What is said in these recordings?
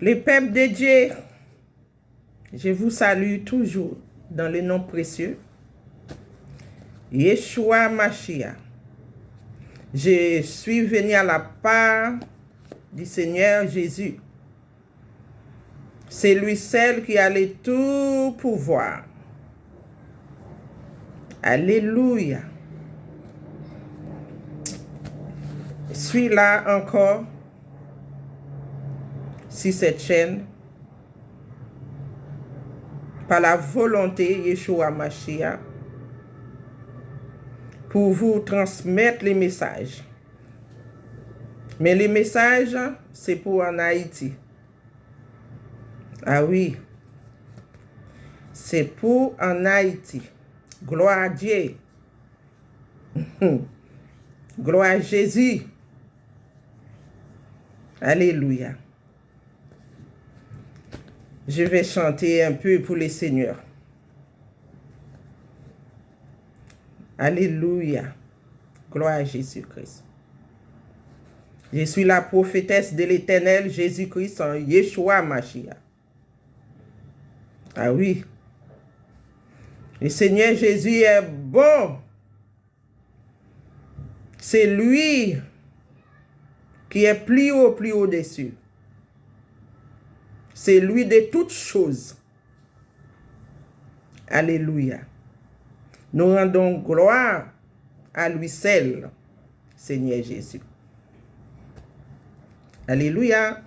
Les peuples de Dieu, je vous salue toujours dans le nom précieux. Yeshua Mashiach. Je suis venu à la part du Seigneur Jésus. C'est lui seul qui a le tout pouvoir. Alléluia. Je suis là encore sur cette chaîne par la volonté Yeshua Mashiach pour vous transmettre les messages. Mais les messages, c'est pour en Haïti. Ah oui, c'est pour en Haïti. Gloire à Dieu. Gloire à Jésus. Alléluia. Je vais chanter un peu pour les seigneurs. Alléluia. Gloire à Jésus-Christ. Je suis la prophétesse de l'Éternel Jésus-Christ en Yeshua Mashiach. Ah oui. Le Seigneur Jésus est bon. C'est lui qui est plus haut dessus. C'est lui de toutes choses. Alléluia. Nous rendons gloire à lui seul, Seigneur Jésus. Alléluia.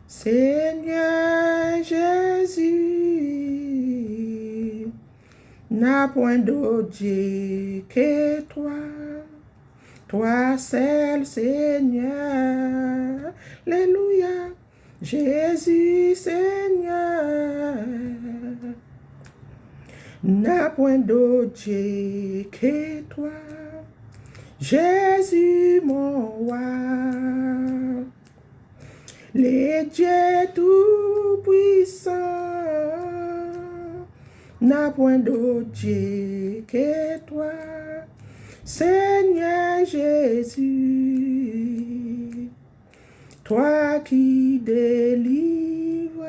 Seigneur Jésus, n'a point d'autre Dieu que toi. Toi seul, Seigneur. Alléluia. Jésus, Seigneur, n'a point d'autre Dieu que toi. Jésus, mon roi, le Dieu tout-puissant, n'a point d'autre Dieu que toi. Seigneur Jésus, toi qui délivres,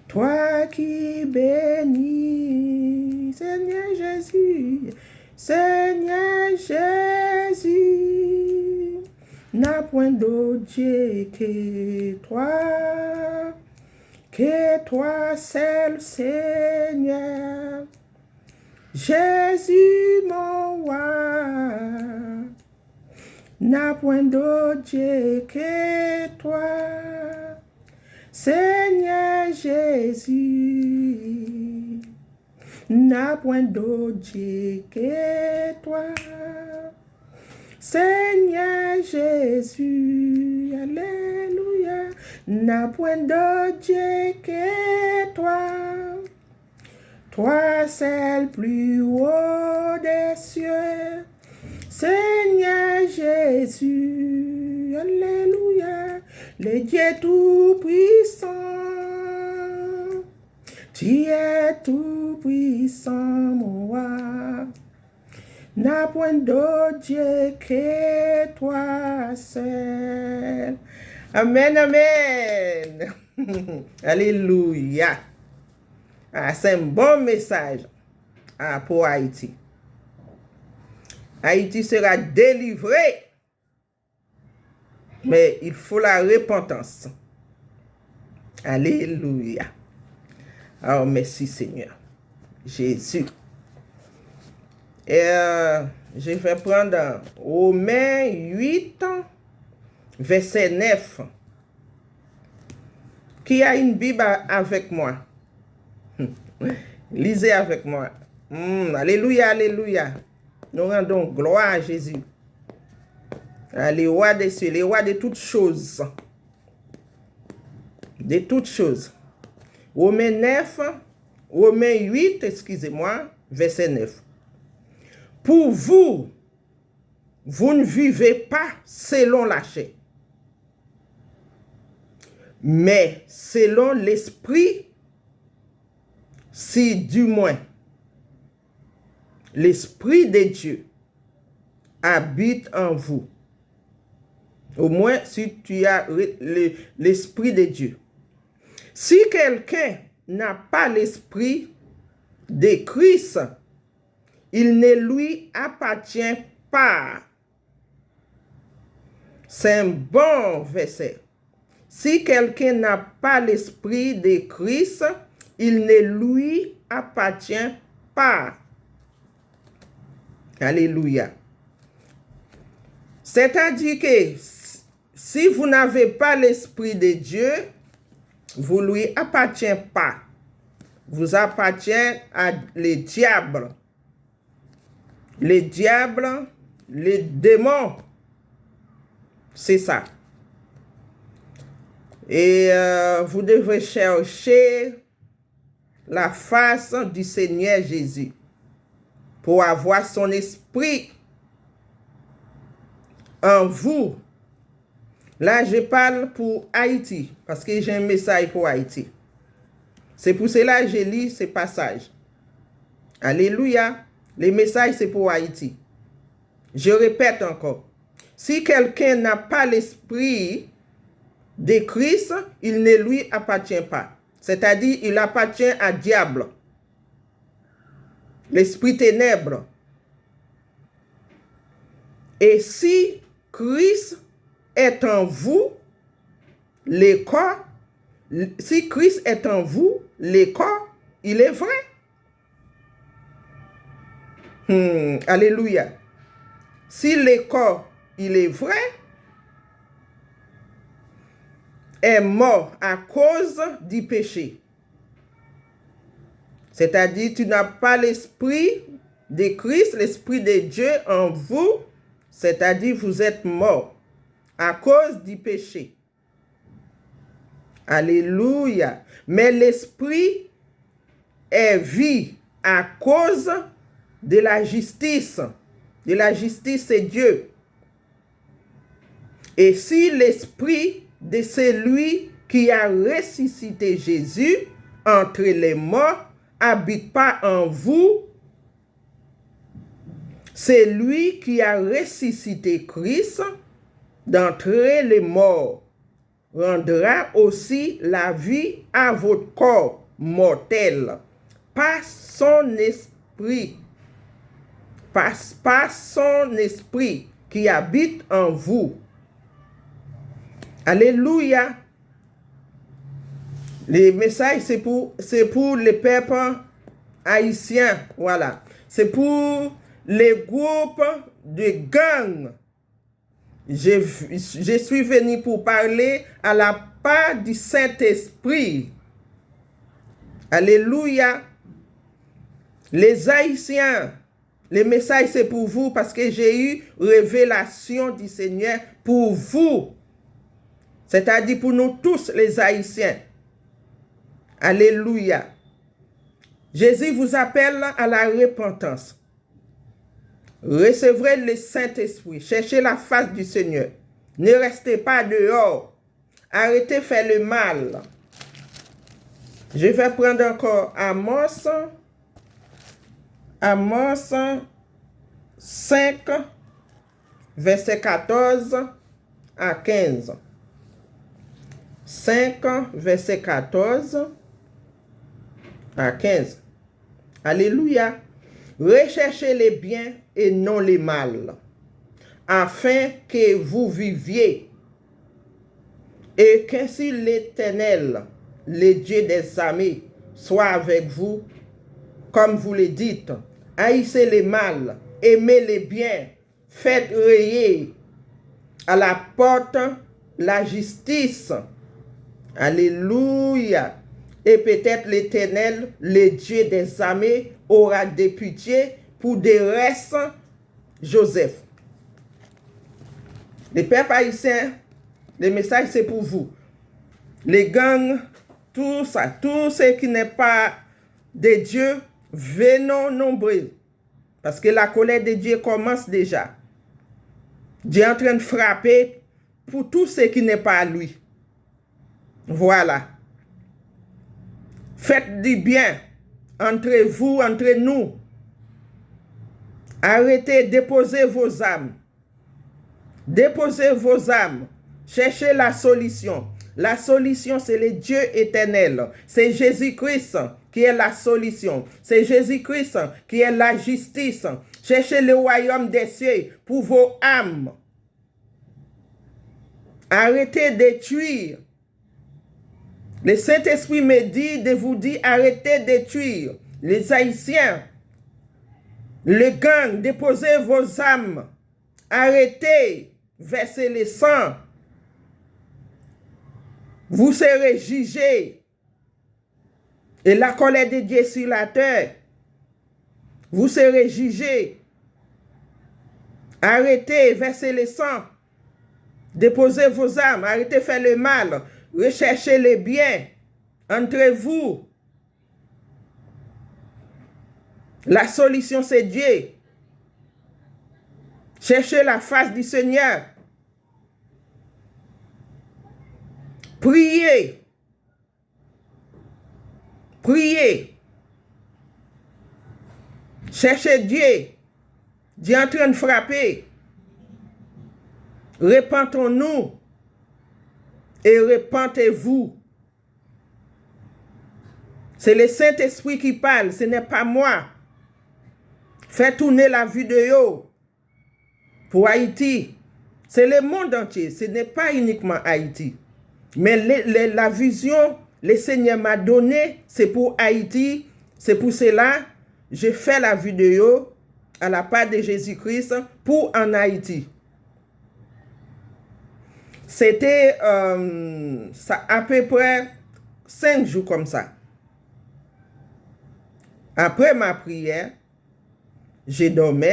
toi qui bénis, Seigneur Jésus, Seigneur Jésus, n'a point d'autre Dieu que toi seul, Seigneur. Jésus, mon roi, n'a point d'autre Dieu que toi. Seigneur Jésus, n'a point d'autre Dieu que toi. Seigneur Jésus, alléluia, n'a point d'autre Dieu que toi. Toi seul plus haut des cieux, Seigneur Jésus, alléluia, le Dieu tout-puissant, tu es tout-puissant, mon roi, n'a point d'autre Dieu que toi seul. Amen, amen. Alléluia. Ah, c'est un bon message pour Haïti. Haïti sera délivré, mais il faut la repentance. Alléluia. Oh, merci Seigneur Jésus. Et je vais prendre Romains 8, verset 9. Qui a une Bible avec moi? Lisez avec moi. Alléluia, alléluia. Nous rendons gloire à Jésus. Les rois des cieux, les rois de toutes choses. De toutes choses. Romains 9, Romains 8, excusez-moi, verset 9. Pour vous, vous ne vivez pas selon la chair, mais selon l'esprit, si du moins l'Esprit de Dieu habite en vous. Au moins, si tu as l'Esprit de Dieu. Si quelqu'un n'a pas l'Esprit de Christ, il ne lui appartient pas. C'est un bon verset. Si quelqu'un n'a pas l'Esprit de Christ, il ne lui appartient pas. Alléluia. C'est-à-dire que si vous n'avez pas l'Esprit de Dieu, vous ne lui appartient pas. Vous appartient à les diables. Les diables, les démons. C'est ça. Et vous devez chercher la face du Seigneur Jésus pour avoir son esprit en vous. Là, je parle pour Haïti, parce que j'ai un message pour Haïti. C'est pour cela que je lis ce passage. Alléluia. Les messages, c'est pour Haïti. Je répète encore. Si quelqu'un n'a pas l'esprit de Christ, il ne lui appartient pas. C'est-à-dire, il appartient à diable. L'esprit ténèbre. Et si Christ est en vous, le corps, si Christ est en vous, le corps, il est vrai. Alléluia. Si le corps, il est vrai, est mort à cause du péché. C'est-à-dire, tu n'as pas l'esprit de Christ, l'esprit de Dieu en vous, c'est-à-dire, vous êtes mort à cause du péché. Alléluia. Mais l'esprit est vie à cause de la justice. De la justice, c'est Dieu. Et si l'esprit de celui qui a ressuscité Jésus entre les morts habite pas en vous, c'est lui qui a ressuscité Christ d'entre les morts rendra aussi la vie à votre corps mortel par son esprit, par son esprit qui habite en vous. Alléluia. Les messages, c'est pour les peuples haïtiens. Voilà. C'est pour les groupes de gangs. Je suis venu pour parler à la part du Saint-Esprit. Alléluia. Les Haïtiens, le message c'est pour vous parce que j'ai eu révélation du Seigneur pour vous. C'est-à-dire pour nous tous les Haïtiens. Alléluia. Jésus vous appelle à la repentance. Recevrez le Saint-Esprit. Cherchez la face du Seigneur. Ne restez pas dehors. Arrêtez de faire le mal. Je vais prendre encore Amos 5, verset 14 à 15. 5, verset 14 à 15. Alléluia. Recherchez les biens et non les mal, afin que vous viviez, et qu'ainsi l'Éternel, le Dieu des armées, soit avec vous, comme vous le dites. Haïssez les mal, aimez les biens, faites rayer à la porte la justice. Alléluia. Et peut-être l'Éternel, le Dieu des armées, aura des pitiés pour des restes Joseph. Les pères haïtiens, le message c'est pour vous. Les gangs, tout ça, tout ce qui n'est pas de Dieu, venons nombreux. Parce que la colère de Dieu commence déjà. Dieu est en train de frapper pour tout ce qui n'est pas à lui. Voilà. Faites du bien entre vous, entre nous. Arrêtez, déposez vos âmes. Déposez vos âmes. Cherchez la solution. La solution, c'est le Dieu éternel. C'est Jésus-Christ qui est la solution. C'est Jésus-Christ qui est la justice. Cherchez le royaume des cieux pour vos âmes. Arrêtez de tuer. Le Saint-Esprit me dit de vous dire, arrêtez de tuer. Les Haïtiens, les gangs, déposez vos âmes. Arrêtez, versez le sang. Vous serez jugés. Et la colère de Dieu sur la terre. Vous serez jugés. Arrêtez, versez le sang. Déposez vos âmes. Arrêtez de faire le mal. Recherchez le bien entre vous. La solution, c'est Dieu. Cherchez la face du Seigneur. Priez. Priez. Cherchez Dieu. Dieu est en train de frapper. Repentons-nous et repentez-vous. C'est le Saint-Esprit qui parle, ce n'est pas moi. Faites tourner la vidéo pour Haïti. C'est le monde entier, ce n'est pas uniquement Haïti. Mais la vision, le Seigneur m'a donné, c'est pour Haïti. C'est pour cela que je fais la vidéo à la part de Jésus-Christ pour en Haïti. C'était à peu près 5 jours comme ça. Après ma prière, j'ai dormi.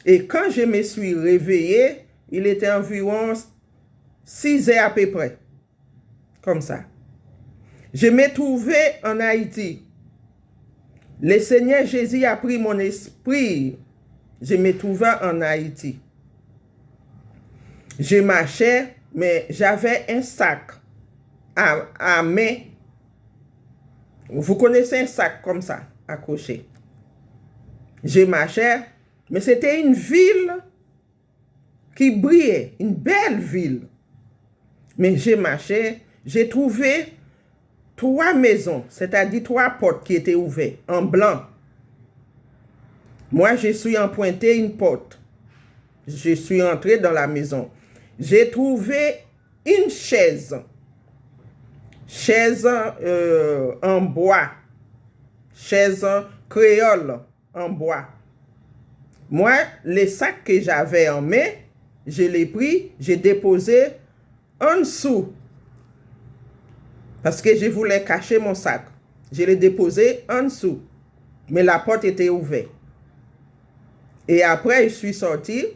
Et quand je me suis réveillé, il était environ 6 heures à peu près. Comme ça. Je me trouvais en Haïti. Le Seigneur Jésus a pris mon esprit. Je me trouvais en Haïti. Je marchais, mais j'avais un sac à main. Vous connaissez un sac comme ça, accroché. Je marchais, mais c'était une ville qui brillait, une belle ville. Mais je marchais, j'ai trouvé 3 maisons, c'est-à-dire 3 portes qui étaient ouvertes, en blanc. Moi, je suis emprunté une porte. Je suis entré dans la maison. J'ai trouvé une chaise. Chaise en bois. Chaise créole en bois. Moi, les sacs que j'avais en main, je l'ai pris, j'ai déposé en dessous. Parce que je voulais cacher mon sac. Je l'ai déposé en dessous. Mais la porte était ouverte. Et après, je suis sorti.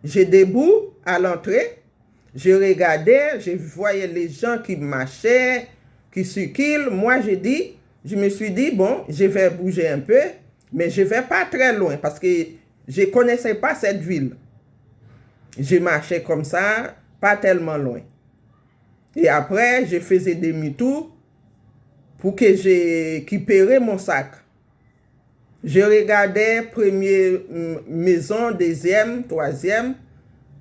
J'ai debout à l'entrée. Je regardais, je voyais les gens qui marchaient, qui circulent. Moi, je me suis dit, bon, je vais bouger un peu, mais je ne vais pas très loin parce que je ne connaissais pas cette ville. Je marchais comme ça, pas tellement loin. Et après, je faisais demi-tour pour que je récupère mon sac. Je regardais première maison, deuxième, troisième.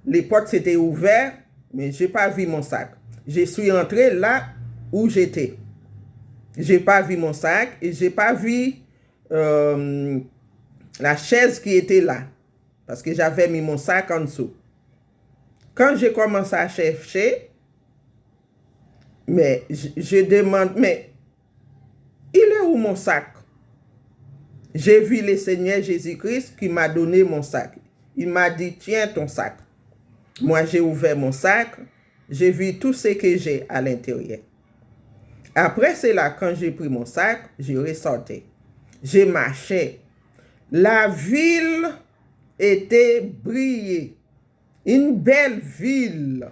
Les portes s'étaient ouvertes, mais je n'ai pas vu mon sac. Je suis entré là où j'étais. Je n'ai pas vu mon sac et je n'ai pas vu la chaise qui était là. Parce que j'avais mis mon sac en dessous. Quand j'ai commencé à chercher, mais je demande, mais il est où mon sac? J'ai vu le Seigneur Jésus-Christ qui m'a donné mon sac. Il m'a dit, tiens ton sac. Moi, j'ai ouvert mon sac. J'ai vu tout ce que j'ai à l'intérieur. Après cela, quand j'ai pris mon sac, j'ai ressorti. J'ai marché. La ville était brillée. Une belle ville.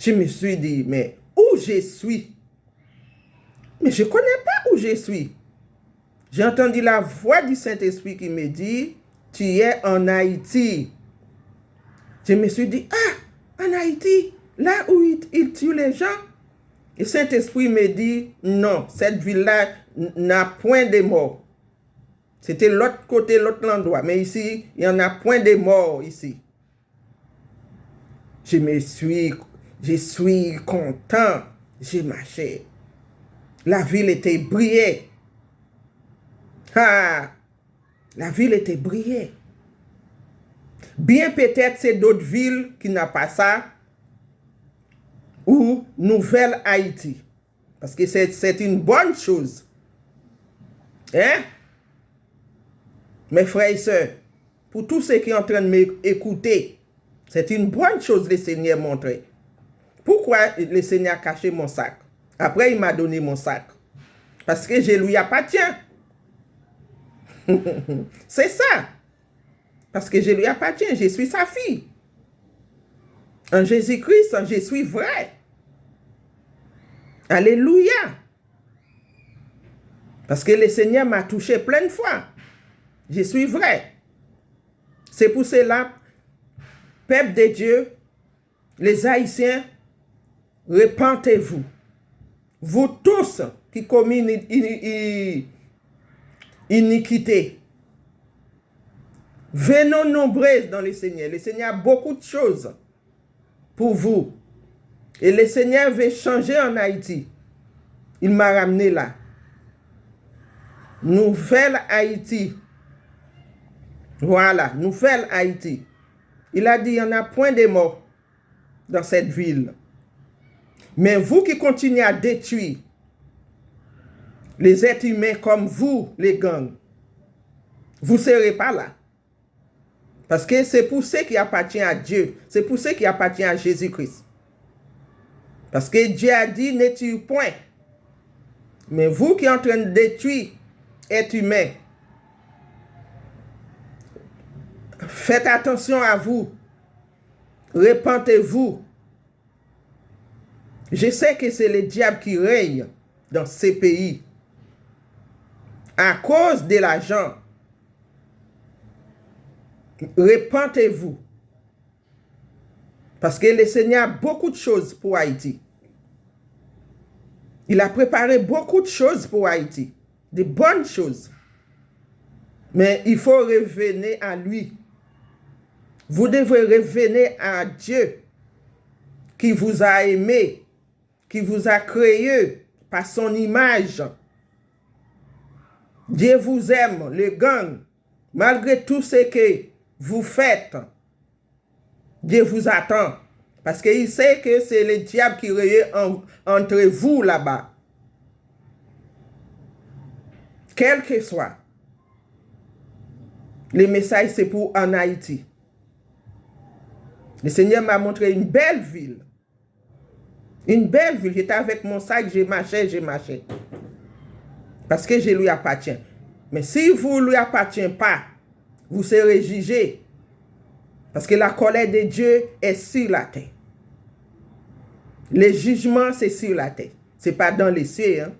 Je me suis dit, mais où je suis? Mais je ne connais pas où je suis. J'ai entendu la voix du Saint-Esprit qui me dit, tu es en Haïti. Je me suis dit, ah, en Haïti, là où ils tuent les gens. Et Saint-Esprit me dit, non, cette ville-là n'a point de morts. C'était l'autre côté, l'autre endroit. Mais ici, il n'y en a point de morts ici. je suis content, j'ai marché. La ville était brillée. Ah, la ville était brillée. Bien peut-être c'est d'autres villes qui n'ont pas ça, ou Nouvelle Haïti. Parce que c'est une bonne chose. Hein? Mes frères et sœurs, pour tous ceux qui sont en train de m'écouter, c'est une bonne chose le Seigneur montré. Pourquoi le Seigneur a caché mon sac? Après, il m'a donné mon sac. Parce que je lui appartiens. C'est ça. Parce que je lui appartiens. Je suis sa fille. En Jésus-Christ, je suis vrai. Alléluia. Parce que le Seigneur m'a touché plein de fois. Je suis vrai. C'est pour cela, peuple de Dieu, les Haïtiens, repentez-vous. Vous tous qui commettent iniquité. Venons nombreux dans le Seigneur. Le Seigneur a beaucoup de choses pour vous. Et le Seigneur veut changer en Haïti. Il m'a ramené là. Nouvelle Haïti. Voilà, Nouvelle Haïti. Il a dit, il n'y en a point de morts dans cette ville. Mais vous qui continuez à détruire les êtres humains comme vous, les gangs, vous ne serez pas là. Parce que c'est pour ceux qui appartiennent à Dieu. C'est pour ceux qui appartiennent à Jésus-Christ. Parce que Dieu a dit, ne tue point. Mais vous qui êtes en train de détruire êtres humains, faites attention à vous. Repentez-vous. Je sais que c'est le diable qui règne dans ces pays. À cause de l'argent. Repentez-vous. Parce que le Seigneur a beaucoup de choses pour Haïti. Il a préparé beaucoup de choses pour Haïti. De bonnes choses. Mais il faut revenir à lui. Vous devez revenir à Dieu qui vous a aimé, qui vous a créé par son image. Dieu vous aime, les gangs, malgré tout ce que vous faites. Dieu vous attend. Parce qu'il sait que c'est le diable qui règne entre vous là-bas. Quel que soit. Le message, c'est pour en Haïti. Le Seigneur m'a montré une belle ville. Une belle ville. J'étais avec mon sac, j'ai marché. Parce que je lui appartiens. Mais si vous ne lui appartenez pas, vous serez jugé. Parce que la colère de Dieu est sur la terre. Le jugement, c'est sur la terre. Ce n'est pas dans les cieux. Hein?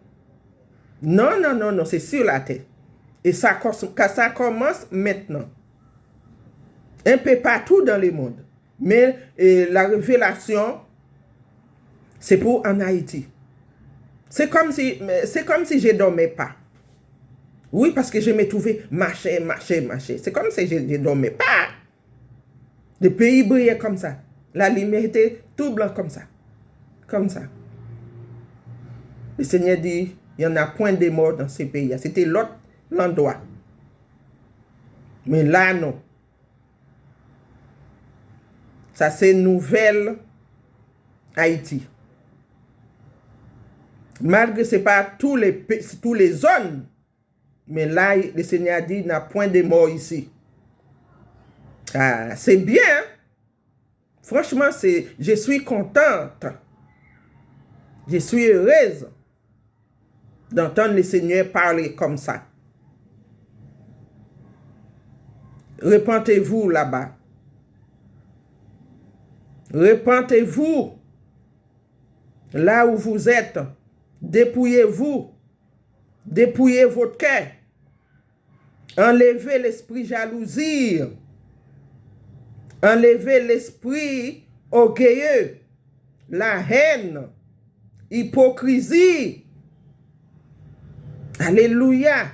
Non, c'est sur la terre. Et ça commence maintenant. Un peu partout dans le monde. Mais la révélation, c'est pour en Haïti. C'est comme si je ne dormais pas. Oui, parce que je me trouvais marcher. C'est comme si je ne dormais pas. Le pays brillait comme ça. La lumière était tout blanc comme ça. Comme ça. Le Seigneur dit, il n'y en a point de morts dans ces pays. C'était l'endroit. Mais là, non. Ça, c'est Nouvelle Haïti. Malgré que ce n'est pas tous les zones, mais là, le Seigneur dit, il n'y a point de morts ici. Ah, c'est bien. Franchement, je suis contente. Je suis heureuse d'entendre le Seigneur parler comme ça. Repentez-vous là-bas. Repentez-vous là où vous êtes. Dépouillez-vous. Dépouillez votre cœur. Enlevez l'esprit jalousie. Enlevez l'esprit orgueilleux. La haine. Hypocrisie. Alléluia.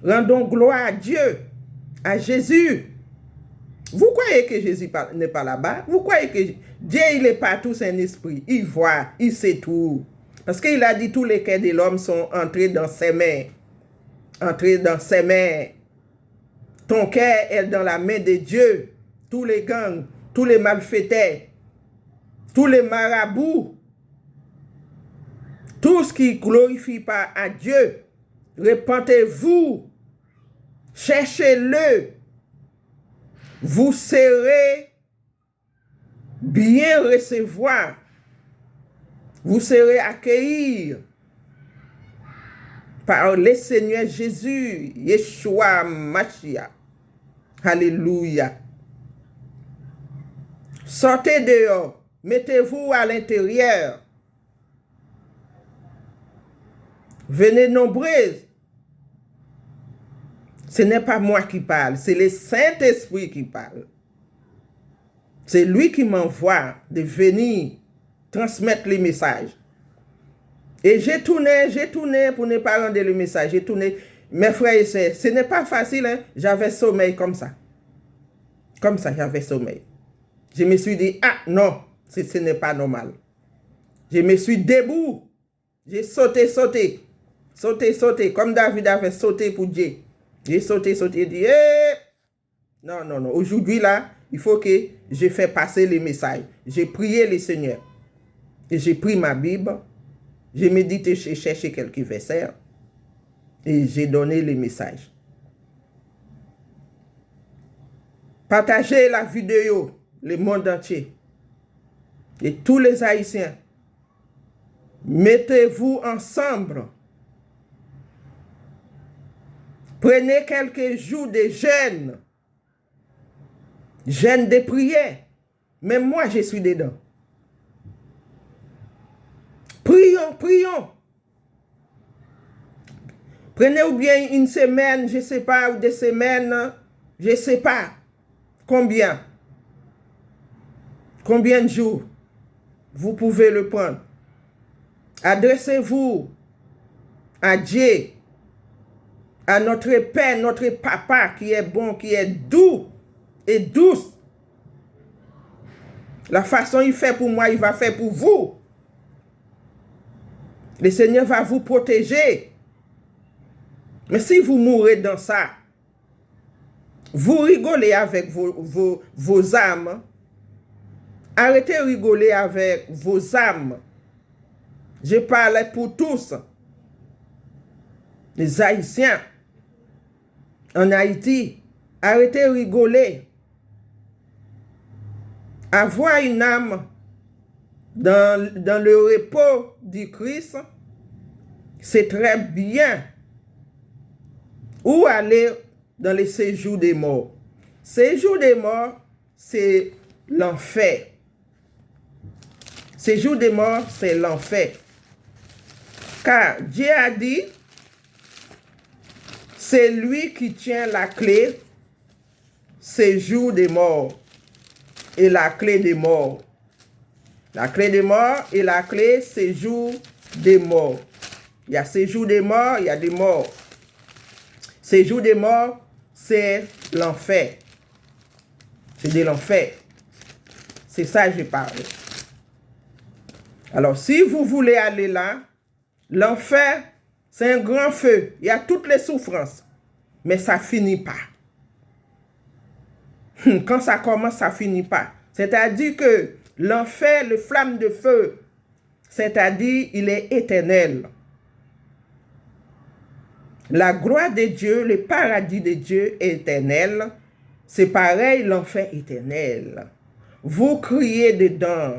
Rendons gloire à Dieu, à Jésus. Vous croyez que Jésus n'est pas là-bas? Vous croyez que Dieu, il est partout, c'est un esprit. Il voit, il sait tout. Parce qu'il a dit tous les cœurs de l'homme sont entrés dans ses mains. Entrés dans ses mains. Ton cœur est dans la main de Dieu. Tous les gangs, tous les malfaiteurs, tous les marabouts, tout ce qui ne glorifie pas à Dieu, repentez-vous, cherchez-le, vous serez bien recevoir, vous serez accueillis par le Seigneur Jésus, Yeshua Mashiach. Alléluia. Sortez dehors, mettez-vous à l'intérieur. Venez nombreuses. Ce n'est pas moi qui parle, c'est le Saint-Esprit qui parle. C'est lui qui m'envoie de venir transmettre les messages. Et j'ai tourné pour ne pas rendre le message. J'ai tourné, mes frères et sœurs, ce n'est pas facile, hein? J'avais sommeil comme ça. Comme ça, j'avais sommeil. Je me suis dit, ah non, ce n'est pas normal. Je me suis debout. J'ai sauté, comme David avait sauté pour Dieu. J'ai sauté, dit, non. Aujourd'hui, là, il faut que je fasse passer les messages. J'ai prié le Seigneur. Et j'ai pris ma Bible. J'ai médité, j'ai cherché quelques versets. Et j'ai donné les messages. Partagez la vidéo, le monde entier. Et tous les Haïtiens. Mettez-vous ensemble. Prenez quelques jours de jeûne. Jeûne de prière. Même moi, je suis dedans. Prions. Prenez ou bien une semaine, je ne sais pas, ou 2 semaines, je ne sais pas. Combien de jours vous pouvez le prendre. Adressez-vous à Dieu, à notre Père, notre Papa qui est bon, qui est doux et douce. La façon il fait pour moi, il va faire pour vous. Le Seigneur va vous protéger. Mais si vous mourrez dans ça, vous rigolez avec vos âmes. Arrêtez de rigoler avec vos âmes. Je parle pour tous. Les Haïtiens en Haïti, arrêtez de rigoler. Avoir une âme dans le repos du Christ, c'est très bien. Ou aller dans le séjour des morts. Séjour des morts, c'est l'enfer. Séjour des morts, c'est l'enfer. Car Dieu a dit, c'est lui qui tient la clé, séjour des morts, et la clé des morts. La clé des morts et la clé séjour des morts. Il y a séjour des morts, il y a des morts. Séjour des morts, c'est l'enfer. C'est de l'enfer. C'est ça que je parle. Alors, si vous voulez aller là, l'enfer, c'est un grand feu. Il y a toutes les souffrances. Mais ça ne finit pas. Quand ça commence, ça ne finit pas. C'est-à-dire que l'enfer, le flamme de feu, c'est-à-dire il est éternel. La gloire de Dieu, le paradis de Dieu est éternel. C'est pareil, l'enfer éternel. Vous criez dedans.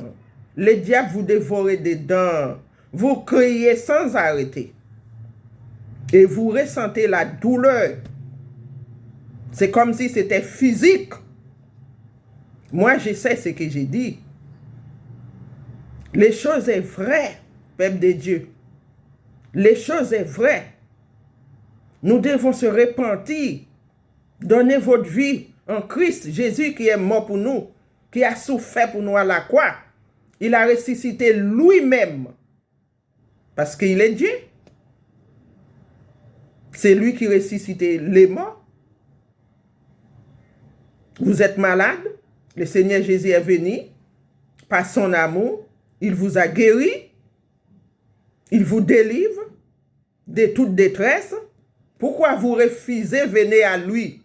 Le diable vous dévore dedans. Vous criez sans arrêter. Et vous ressentez la douleur. C'est comme si c'était physique. Moi, je sais ce que j'ai dit. Les choses sont vraies, peuple de Dieu. Les choses sont vraies. Nous devons se repentir. Donner votre vie en Christ, Jésus qui est mort pour nous, qui a souffert pour nous à la croix. Il a ressuscité lui-même. Parce qu'il est Dieu. C'est lui qui ressuscitait les morts. Vous êtes malade, le Seigneur Jésus est venu, par son amour, il vous a guéri, il vous délivre de toute détresse. Pourquoi vous refusez, venez à lui?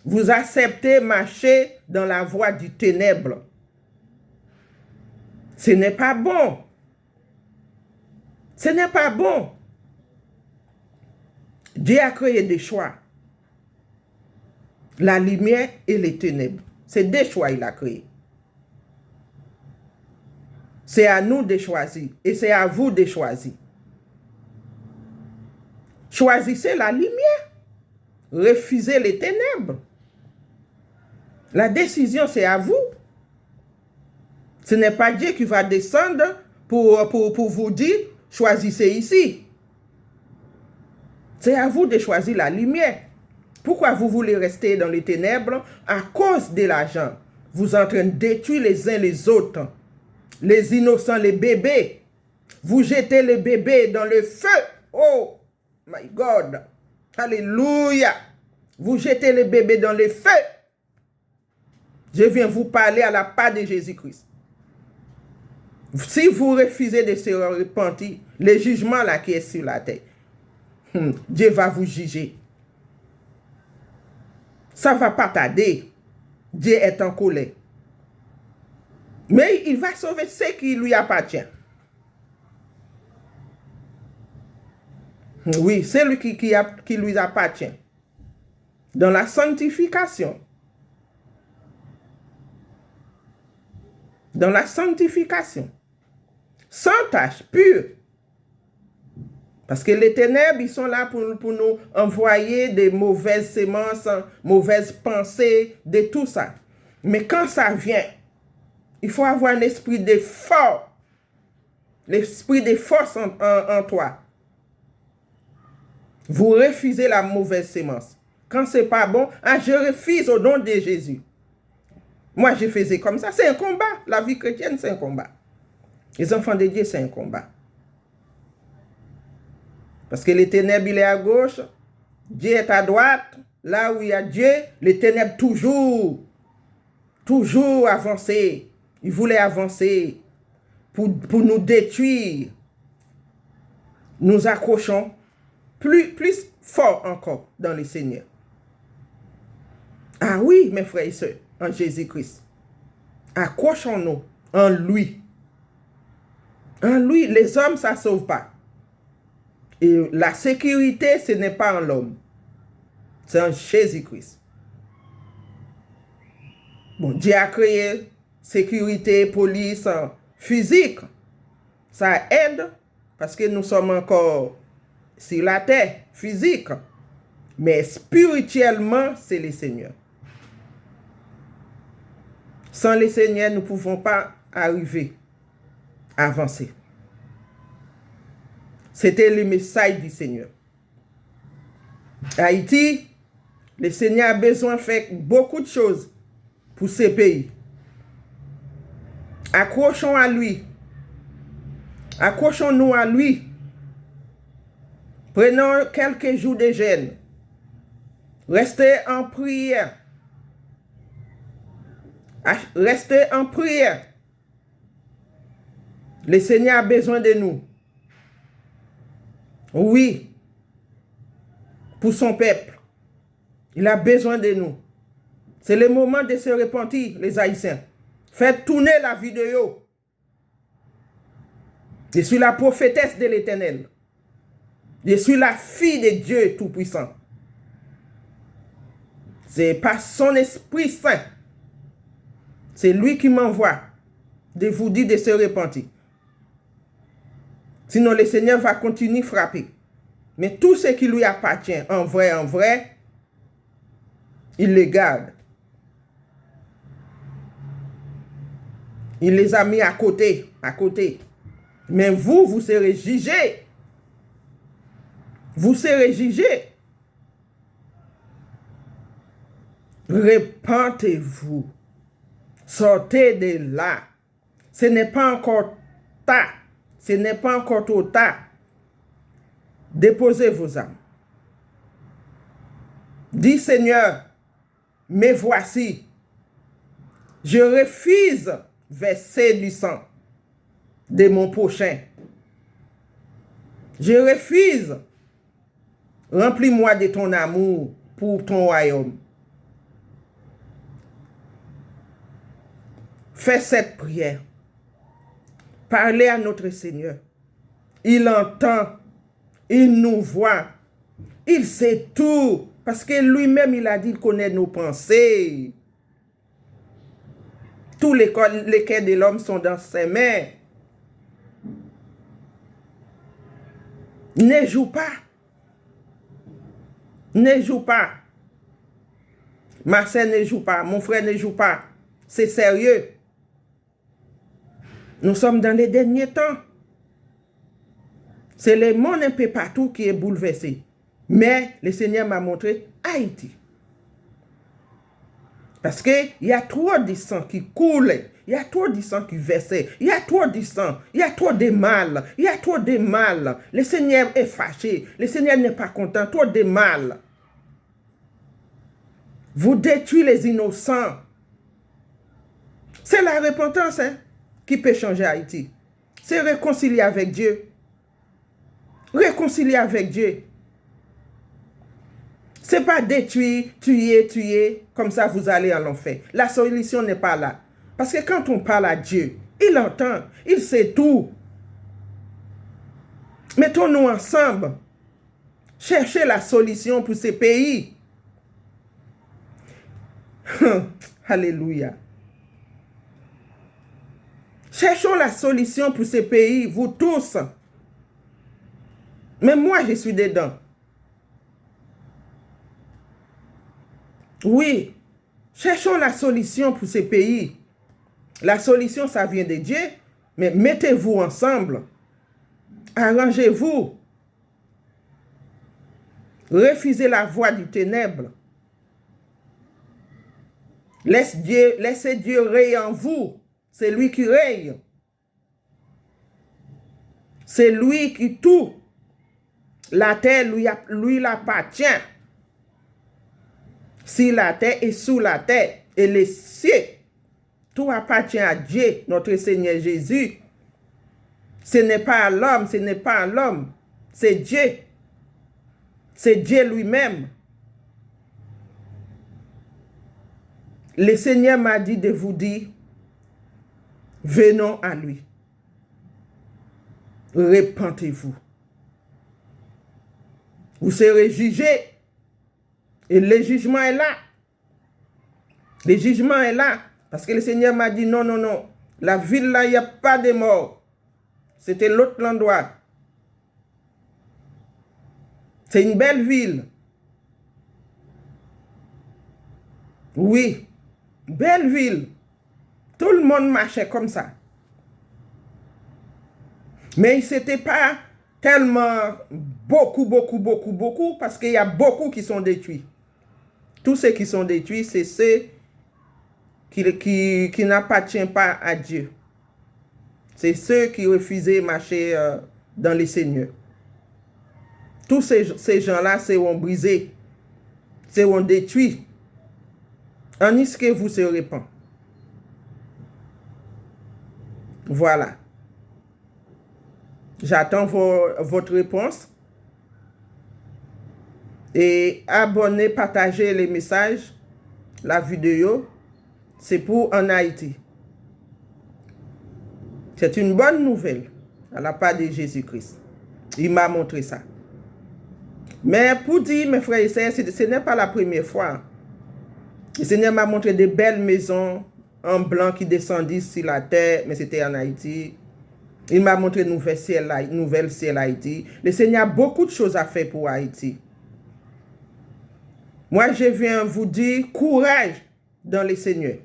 Vous acceptez marcher dans la voie du ténèbre. Ce n'est pas bon. Ce n'est pas bon. Dieu a créé des choix. La lumière et les ténèbres. C'est des choix qu'il a créés. C'est à nous de choisir. Et c'est à vous de choisir. Choisissez la lumière. Refusez les ténèbres. La décision, c'est à vous. Ce n'est pas Dieu qui va descendre pour vous dire, choisissez ici. C'est à vous de choisir la lumière. Pourquoi vous voulez rester dans les ténèbres? À cause de l'argent. Vous êtes en train de détruire les uns les autres. Les innocents, les bébés. Vous jetez les bébés dans le feu. Oh, my God. Alléluia. Vous jetez les bébés dans le feu. Je viens vous parler à la part de Jésus-Christ. Si vous refusez de se repentir, le jugement là qui est sur la terre, Dieu va vous juger. Ça ne va pas tarder. Dieu est en colère. Mais il va sauver ce qui lui appartient. Oui, c'est lui qui lui appartient. Dans la sanctification. Dans la sanctification. Sans tâche, pure. Parce que les ténèbres, ils sont là pour nous envoyer des mauvaises semences, mauvaises pensées, de tout ça. Mais quand ça vient, il faut avoir un esprit de force. L'esprit de force en toi. Vous refusez la mauvaise semence. Quand c'est pas bon, je refuse au nom de Jésus. Moi, je faisais comme ça. C'est un combat. La vie chrétienne, c'est un combat. Les enfants de Dieu, c'est un combat. Parce que les ténèbres, il est à gauche. Dieu est à droite. Là où il y a Dieu, les ténèbres toujours avancer. Ils voulaient avancer pour nous détruire. Nous accrochons plus fort encore dans le Seigneur. Ah oui, mes frères et sœurs, en Jésus-Christ. Accrochons-nous en lui. En lui, les hommes, ça ne sauve pas. Et la sécurité, ce n'est pas en l'homme. C'est en Jésus-Christ. Bon, Dieu a créé sécurité, police, physique. Ça aide parce que nous sommes encore sur la terre, physique. Mais spirituellement, c'est le Seigneur. Sans le Seigneur, nous ne pouvons pas arriver, avancer. C'était le message du Seigneur. Haïti, le Seigneur a besoin de faire beaucoup de choses pour ce pays. Accrochons à lui. Accrochons-nous à lui. Prenons quelques jours de jeûne. Restez en prière. Restez en prière. Le Seigneur a besoin de nous. Oui. Pour son peuple. Il a besoin de nous. C'est le moment de se repentir, les Haïtiens. Faites tourner la vidéo. Je suis la prophétesse de l'Éternel. Je suis la fille de Dieu Tout-Puissant. C'est par son Esprit Saint. C'est lui qui m'envoie de vous dire de se repentir. Sinon, le Seigneur va continuer à frapper. Mais tout ce qui lui appartient, en vrai, il les garde. Il les a mis à côté. Mais vous serez jugés. Vous serez jugés. Repentez-vous. Sortez de là. Ce n'est pas encore tard. Ce n'est pas encore trop tard. Déposez vos âmes. Dis Seigneur, mais voici, je refuse verser du sang de mon prochain. Je refuse. Remplis-moi de ton amour pour ton royaume. Fais cette prière. Parlez à notre Seigneur. Il entend, il nous voit, il sait tout. Parce que lui-même, il a dit qu'il connaît nos pensées. Tous les cœurs de l'homme sont dans ses mains. Ne joue pas. Ne joue pas. Marcel ne joue pas. Mon frère ne joue pas. C'est sérieux. Nous sommes dans les derniers temps. C'est le monde un peu partout qui est bouleversé. Mais le Seigneur m'a montré Haïti. Parce qu'il y a trop de sang qui coule. Il y a trop de sang qui verse. Il y a trop de sang. Il y a trop de mal. Il y a trop de mal. Le Seigneur est fâché. Le Seigneur n'est pas content. Trop de mal. Vous détruisez les innocents. C'est la repentance qui peut changer Haïti. C'est réconcilier avec Dieu. Réconcilier avec Dieu. Ce n'est pas détruire, tuer, comme ça vous allez à l'enfer. La solution n'est pas là. Parce que quand on parle à Dieu, il entend, il sait tout. Mettons-nous ensemble. Cherchez la solution pour ces pays. Alléluia. Cherchons la solution pour ces pays, vous tous. Mais moi, je suis dedans. Oui, cherchons la solution pour ces pays. La solution, ça vient de Dieu, mais mettez-vous ensemble. Arrangez-vous. Refusez la voie du ténèbre. Laissez Dieu régner en vous. C'est lui qui règne. C'est lui qui tout. La terre lui appartient. Si la terre est sous la terre et les cieux, tout appartient à Dieu, notre Seigneur Jésus. Ce n'est pas à l'homme, ce n'est pas à l'homme, c'est Dieu. C'est Dieu lui-même. Le Seigneur m'a dit de vous dire, venons à lui. Repentez-vous. Vous serez jugés. Et le jugement est là. Le jugement est là. Parce que le Seigneur m'a dit, non, non, non. La ville là, il n'y a pas de mort. C'était l'autre endroit. C'est une belle ville. Oui. Belle ville. Tout le monde marchait comme ça. Mais ce n'était pas tellement beaucoup, parce qu'il y a beaucoup qui sont détruits. Tous ceux qui sont détruits, c'est ceux qui n'appartiennent pas à Dieu. C'est ceux qui refusaient de marcher dans les seigneurs. Tous ces gens-là seront brisés, seront détruits. En ce que vous se répand. Voilà. J'attends votre réponse. Et abonnez, partagez les messages, la vidéo. C'est pour en Haïti. C'est une bonne nouvelle à la part de Jésus-Christ. Il m'a montré ça. Mais pour dire, mes frères et sœurs, ce n'est pas la première fois. Le Seigneur m'a montré de belles maisons en blanc qui descendaient sur la terre, mais c'était en Haïti. Il m'a montré nouvelle ciel Haïti. Le Seigneur a beaucoup de choses à faire pour Haïti. Moi, je viens vous dire courage dans le Seigneur.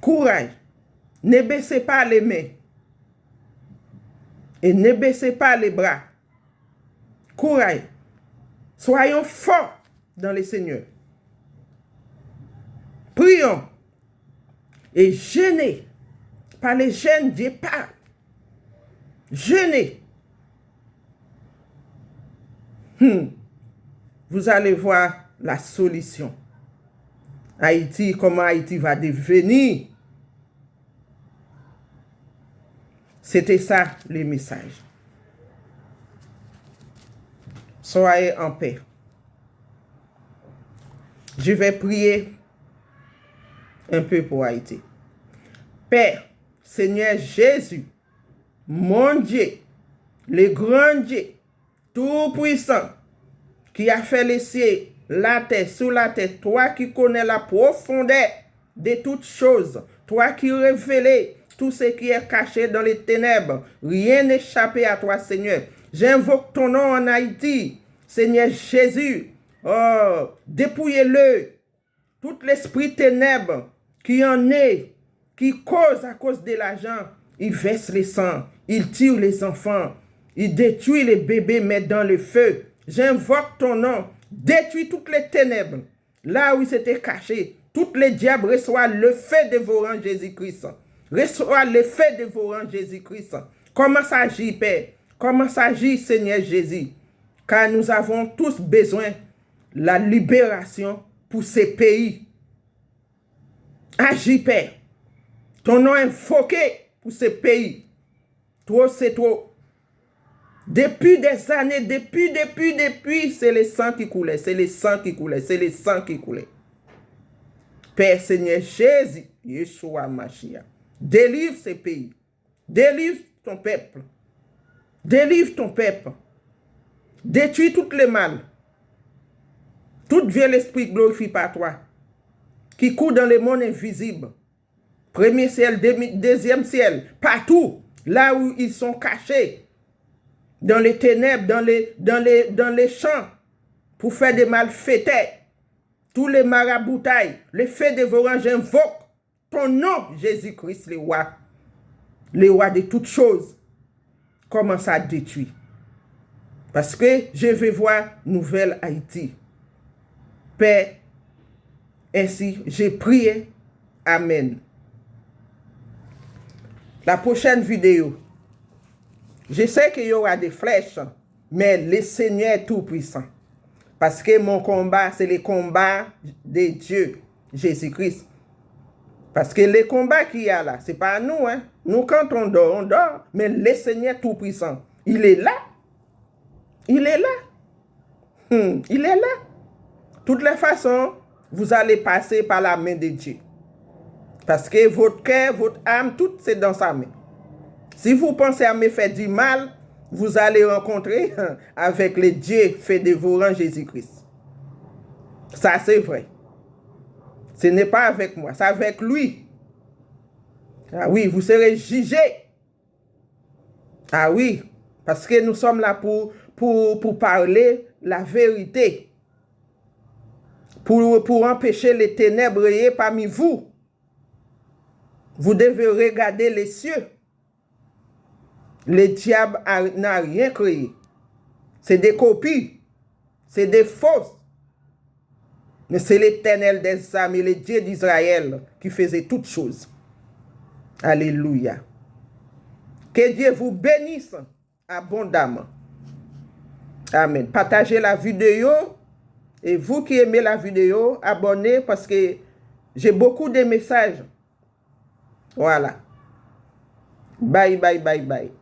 Courage. Ne baissez pas les mains. Et ne baissez pas les bras. Courage. Soyons forts dans le Seigneur. Prions. Et jeûnez. Par les jeûnes, Dieu parle. Jeûnez. Vous allez voir la solution. Haïti, comment Haïti va devenir. C'était ça le message. Soyez en paix. Je vais prier un peu pour Haïti. Père, Seigneur Jésus, mon Dieu, le grand Dieu, tout-puissant, qui a fait les cieux, la terre, sous la terre, toi qui connais la profondeur de toutes choses, toi qui révèles tout ce qui est caché dans les ténèbres, rien n'échappe à toi, Seigneur. J'invoque ton nom en Haïti, Seigneur Jésus. Oh, dépouillez-le, tout l'esprit ténèbres qui en est, qui cause à cause de l'argent, il verse les sangs, il tue les enfants, il détruit les bébés, met dans le feu. J'invoque ton nom, détruis toutes les ténèbres, là où il s'était caché. Toutes les diables reçoivent le feu dévorant Jésus-Christ. Reçoivent le feu dévorant Jésus-Christ. Comment s'agit, Père? Comment s'agit, Seigneur Jésus? Car nous avons tous besoin de la libération pour ces pays. Agis, Père. Ton nom est invoqué pour ces pays. Trop, c'est trop. Depuis des années, depuis, c'est le sang qui coulait, c'est le sang qui coulait, c'est le sang qui coulait. Père Seigneur Jésus, Yeshua Mashiach, délivre ces pays. Délivre ton peuple. Délivre ton peuple. Détruis tout le mal. Tout vieux l'esprit glorifie par toi, qui court dans le monde invisible. Premier ciel, deuxième ciel, partout, là où ils sont cachés, dans les ténèbres, dans les champs, pour faire des malfaiteurs, tous les maraboutailles, les faits dévorants, j'invoque ton nom, Jésus-Christ, le roi de toutes choses. Commence à détruire. Parce que je veux voir nouvelle Haïti. Père, ainsi j'ai prié. Amen. La prochaine vidéo, je sais qu'il y aura des flèches, mais le Seigneur est tout puissant. Parce que mon combat, c'est le combat de Dieu, Jésus-Christ. Parce que le combat qu'il y a là, ce n'est pas nous. Hein? Nous, quand on dort, mais le Seigneur tout puissant, il est là. Il est là. Il est là. De toutes les façons, vous allez passer par la main de Dieu. Parce que votre cœur, votre âme, tout c'est dans sa main. Si vous pensez à me faire du mal, vous allez rencontrer avec le Dieu fait dévorant Jésus-Christ. Ça, c'est vrai. Ce n'est pas avec moi, c'est avec lui. Ah oui, vous serez jugé. Ah oui, parce que nous sommes là pour parler la vérité. Pour empêcher les ténèbres parmi vous. Vous devez regarder les cieux. Le diable n'a rien créé. C'est des copies. C'est des fausses. Mais c'est l'Éternel des armées, le Dieu d'Israël, qui faisait toutes choses. Alléluia. Que Dieu vous bénisse abondamment. Amen. Partagez la vidéo. Et vous qui aimez la vidéo, abonnez parce que j'ai beaucoup de messages. Voilà. Bye, bye, bye, bye.